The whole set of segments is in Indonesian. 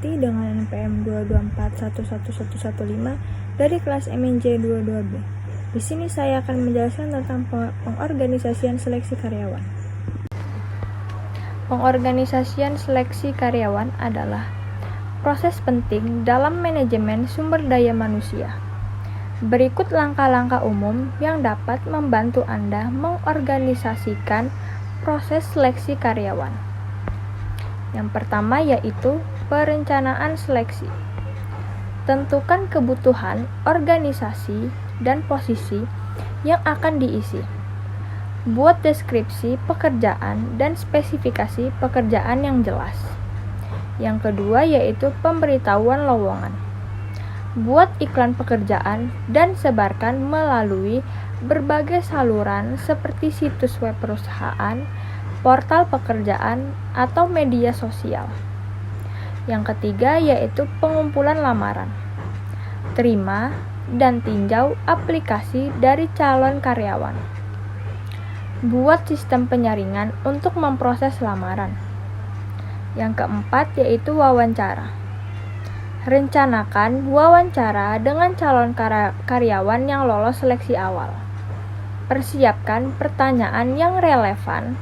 Susanti dengan NPM 224111115 dari kelas MNJ 22B. Di sini saya akan menjelaskan tentang pengorganisasian seleksi karyawan. Pengorganisasian seleksi karyawan adalah proses penting dalam manajemen sumber daya manusia. Berikut langkah-langkah umum yang dapat membantu Anda mengorganisasikan proses seleksi karyawan. Yang pertama yaitu perencanaan seleksi. Tentukan kebutuhan organisasi dan posisi yang akan diisi. Buat deskripsi pekerjaan dan spesifikasi pekerjaan yang jelas. Yang kedua yaitu pemberitahuan lowongan. Buat iklan pekerjaan dan sebarkan melalui berbagai saluran seperti situs web perusahaan, portal pekerjaan, atau media sosial. Yang ketiga yaitu pengumpulan lamaran. Terima dan tinjau aplikasi dari calon karyawan. Buat sistem penyaringan untuk memproses lamaran. Yang keempat yaitu wawancara. Rencanakan wawancara dengan calon karyawan yang lolos seleksi awal. Persiapkan pertanyaan yang relevan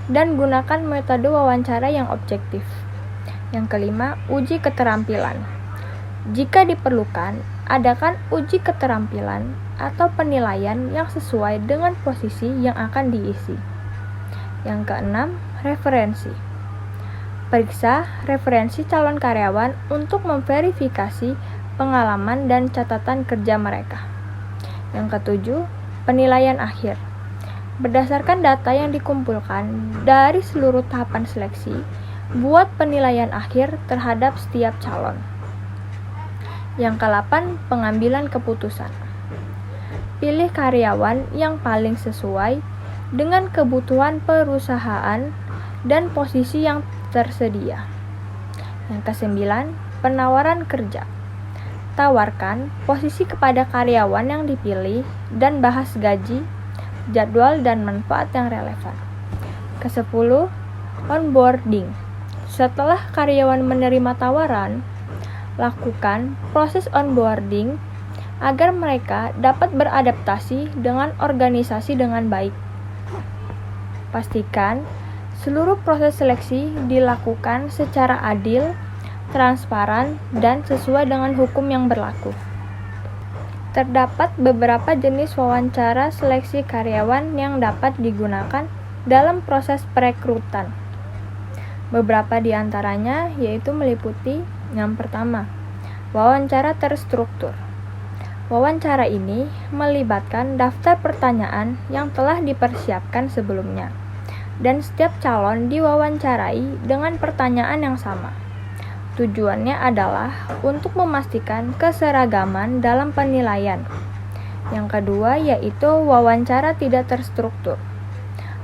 dan gunakan metode wawancara yang objektif. Yang kelima, uji keterampilan. Jika diperlukan, adakan uji keterampilan atau penilaian yang sesuai dengan posisi yang akan diisi. Yang keenam, referensi. Periksa referensi calon karyawan untuk memverifikasi pengalaman dan catatan kerja mereka. Yang ketujuh, penilaian akhir. Berdasarkan data yang dikumpulkan dari seluruh tahapan seleksi, buat penilaian akhir terhadap setiap calon. Yang ke-8, pengambilan keputusan. Pilih karyawan yang paling sesuai dengan kebutuhan perusahaan dan posisi yang tersedia. Yang ke-9, penawaran kerja. Tawarkan posisi kepada karyawan yang dipilih dan bahas gaji, jadwal, dan manfaat yang relevan. Ke-10, onboarding. Setelah karyawan menerima tawaran, lakukan proses onboarding agar mereka dapat beradaptasi dengan organisasi dengan baik. Pastikan seluruh proses seleksi dilakukan secara adil, transparan, dan sesuai dengan hukum yang berlaku. Terdapat beberapa jenis wawancara seleksi karyawan yang dapat digunakan dalam proses perekrutan. Beberapa di antaranya yaitu meliputi yang pertama, wawancara terstruktur. Wawancara ini melibatkan daftar pertanyaan yang telah dipersiapkan sebelumnya, dan setiap calon diwawancarai dengan pertanyaan yang sama. Tujuannya adalah untuk memastikan keseragaman dalam penilaian. Yang kedua yaitu wawancara tidak terstruktur.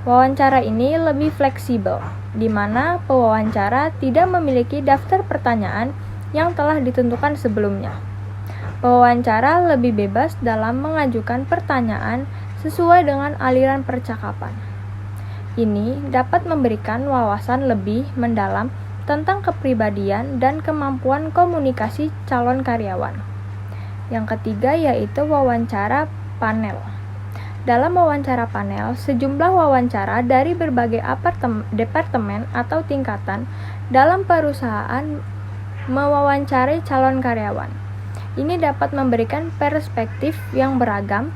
Wawancara ini lebih fleksibel, di mana pewawancara tidak memiliki daftar pertanyaan yang telah ditentukan sebelumnya. Pewawancara lebih bebas dalam mengajukan pertanyaan sesuai dengan aliran percakapan. Ini dapat memberikan wawasan lebih mendalam tentang kepribadian dan kemampuan komunikasi calon karyawan. Yang ketiga yaitu wawancara panel. Dalam wawancara panel, sejumlah wawancara dari berbagai departemen atau tingkatan dalam perusahaan mewawancarai calon karyawan. Ini dapat memberikan perspektif yang beragam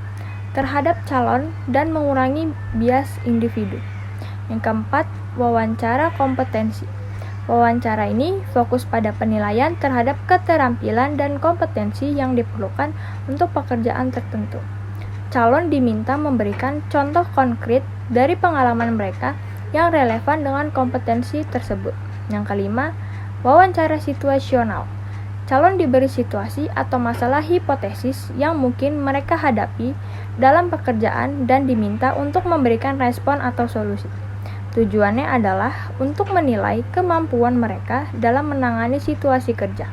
terhadap calon dan mengurangi bias individu. Yang keempat, wawancara kompetensi. Wawancara ini fokus pada penilaian terhadap keterampilan dan kompetensi yang diperlukan untuk pekerjaan tertentu. Calon diminta memberikan contoh konkret dari pengalaman mereka yang relevan dengan kompetensi tersebut. Yang kelima, wawancara situasional. Calon diberi situasi atau masalah hipotesis yang mungkin mereka hadapi dalam pekerjaan dan diminta untuk memberikan respon atau solusi. Tujuannya adalah untuk menilai kemampuan mereka dalam menangani situasi kerja.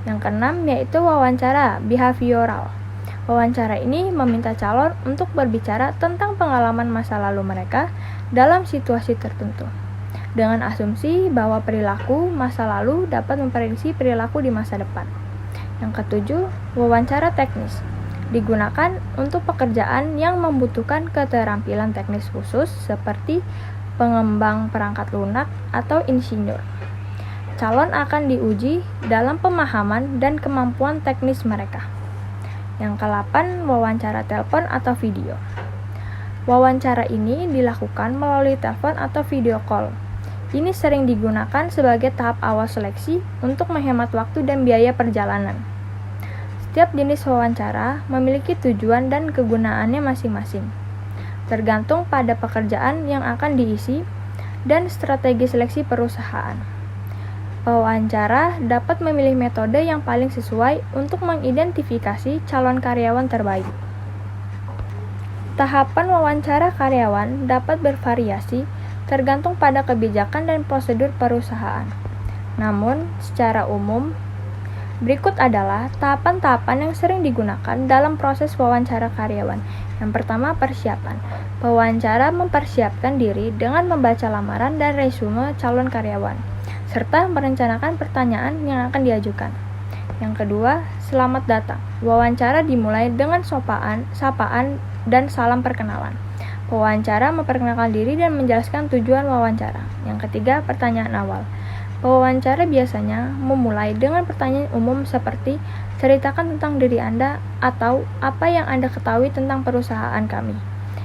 Yang keenam yaitu wawancara behavioral. Wawancara ini meminta calon untuk berbicara tentang pengalaman masa lalu mereka dalam situasi tertentu. dengan asumsi bahwa perilaku masa lalu dapat memprediksi perilaku di masa depan. Yang ketujuh, wawancara teknis digunakan untuk pekerjaan yang membutuhkan keterampilan teknis khusus seperti pengembang perangkat lunak atau insinyur. Calon akan diuji dalam pemahaman dan kemampuan teknis mereka. Yang ke-8, wawancara telepon atau video. Wawancara ini dilakukan melalui telepon atau video call. Ini sering digunakan sebagai tahap awal seleksi untuk menghemat waktu dan biaya perjalanan. Setiap jenis wawancara memiliki tujuan dan kegunaannya masing-masing, tergantung pada pekerjaan yang akan diisi dan strategi seleksi perusahaan. Pewawancara dapat memilih metode yang paling sesuai untuk mengidentifikasi calon karyawan terbaik. Tahapan wawancara karyawan dapat bervariasi tergantung pada kebijakan dan prosedur perusahaan. Namun, secara umum, berikut adalah tahapan-tahapan yang sering digunakan dalam proses wawancara karyawan. Yang pertama, persiapan. Pewawancara mempersiapkan diri dengan membaca lamaran dan resume calon karyawan, serta merencanakan pertanyaan yang akan diajukan. Yang kedua, selamat datang. Wawancara dimulai dengan sapaan dan salam perkenalan. Pewawancara memperkenalkan diri dan menjelaskan tujuan wawancara. Yang ketiga, pertanyaan awal. Pewawancara biasanya memulai dengan pertanyaan umum seperti, ceritakan tentang diri Anda atau apa yang Anda ketahui tentang perusahaan kami.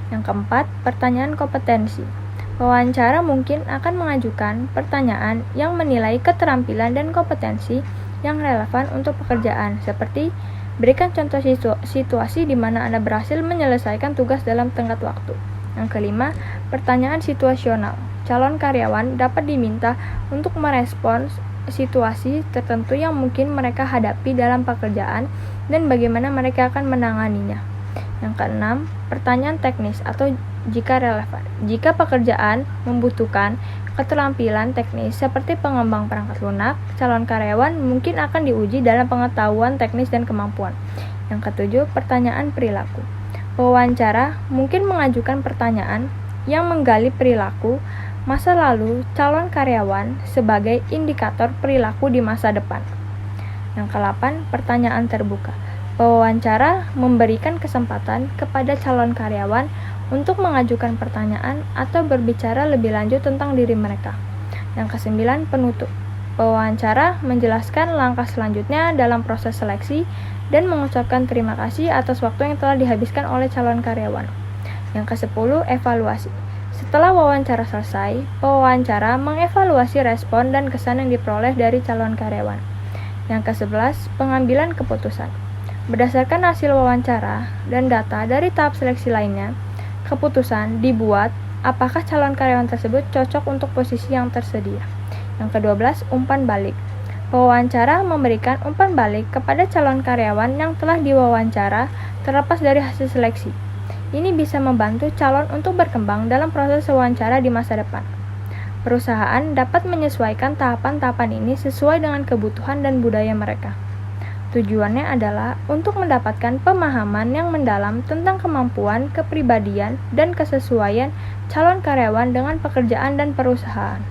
Yang keempat, pertanyaan kompetensi. Pewawancara mungkin akan mengajukan pertanyaan yang menilai keterampilan dan kompetensi yang relevan untuk pekerjaan, seperti berikan contoh situasi di mana Anda berhasil menyelesaikan tugas dalam tenggat waktu. Yang kelima, pertanyaan situasional. Calon karyawan dapat diminta untuk merespons situasi tertentu yang mungkin mereka hadapi dalam pekerjaan dan bagaimana mereka akan menanganinya. Yang keenam, pertanyaan teknis atau jika relevan. Jika pekerjaan membutuhkan keterampilan teknis seperti pengembang perangkat lunak, calon karyawan mungkin akan diuji dalam pengetahuan teknis dan kemampuan. Yang ketujuh, pertanyaan perilaku. Pewawancara mungkin mengajukan pertanyaan yang menggali perilaku masa lalu calon karyawan sebagai indikator perilaku di masa depan. Yang ke-8, pertanyaan terbuka. Pewawancara memberikan kesempatan kepada calon karyawan untuk mengajukan pertanyaan atau berbicara lebih lanjut tentang diri mereka. Yang ke-9, penutup. Pewawancara menjelaskan langkah selanjutnya dalam proses seleksi dan mengucapkan terima kasih atas waktu yang telah dihabiskan oleh calon karyawan. Yang ke-10, evaluasi. Setelah wawancara selesai, pewawancara mengevaluasi respon dan kesan yang diperoleh dari calon karyawan. Yang ke-11, pengambilan keputusan. Berdasarkan hasil wawancara dan data dari tahap seleksi lainnya, keputusan dibuat apakah calon karyawan tersebut cocok untuk posisi yang tersedia. Yang ke-12, umpan balik. Pewawancara memberikan umpan balik kepada calon karyawan yang telah diwawancara terlepas dari hasil seleksi. Ini bisa membantu calon untuk berkembang dalam proses wawancara di masa depan. Perusahaan dapat menyesuaikan tahapan-tahapan ini sesuai dengan kebutuhan dan budaya mereka. Tujuannya adalah untuk mendapatkan pemahaman yang mendalam tentang kemampuan, kepribadian, dan kesesuaian calon karyawan dengan pekerjaan dan perusahaan.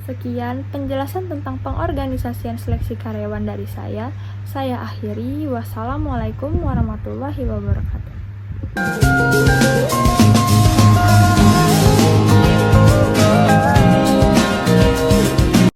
Sekian penjelasan tentang pengorganisasian seleksi karyawan dari saya. Saya akhiri. Wassalamualaikum warahmatullahi wabarakatuh.